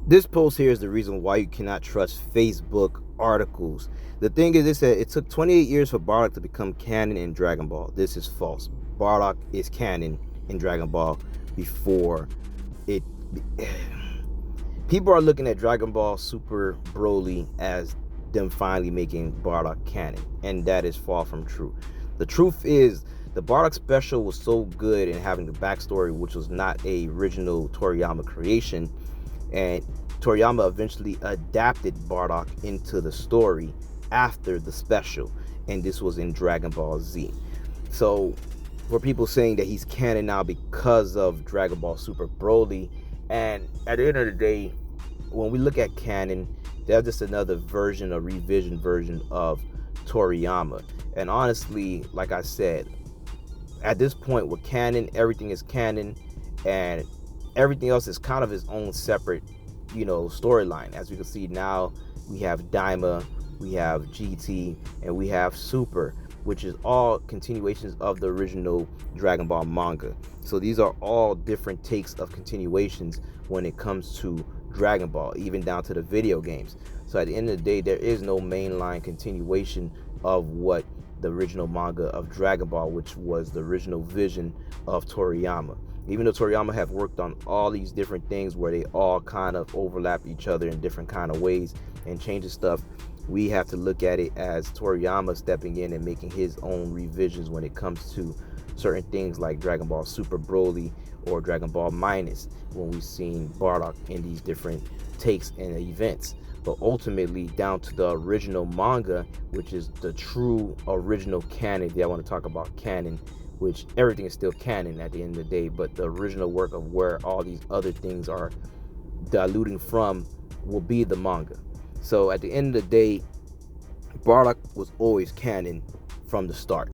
This post here is the reason why you cannot trust Facebook articles. The thing is that it took 28 years for Bardock to become canon in Dragon Ball. This is false. Bardock is canon in Dragon Ball before it. People are looking at Dragon Ball Super Broly as them finally making Bardock canon, and that is far from true. The truth is, the Bardock special was so good in having the backstory, which was not a original Toriyama creation, and Toriyama eventually adapted Bardock into the story after the special, and this was in Dragon Ball Z. So, for people saying that he's canon now because of Dragon Ball Super Broly, and at the end of the day, when we look at canon, they're just another version, a revision version of Toriyama. And honestly, like I said, at this point with canon, everything is canon, and everything else is kind of its own separate, storyline. As we can see now, we have Daima, we have GT, and we have Super, which is all continuations of the original Dragon Ball manga. So these are all different takes of continuations when it comes to Dragon Ball, even down to the video games. So at the end of the day, there is no mainline continuation of what the original manga of Dragon Ball, which was the original vision of Toriyama. Even though Toriyama have worked on all these different things where they all kind of overlap each other in different kind of ways and changing stuff, we have to look at it as Toriyama stepping in and making his own revisions when it comes to certain things like Dragon Ball Super Broly or Dragon Ball Minus, when we've seen Bardock in these different takes and events. But ultimately, down to the original manga, which is the true original canon. I want to talk about canon, which everything is still canon at the end of the day, but the original work of where all these other things are diluting from will be the manga. So at the end of the day, Bardock was always canon from the start.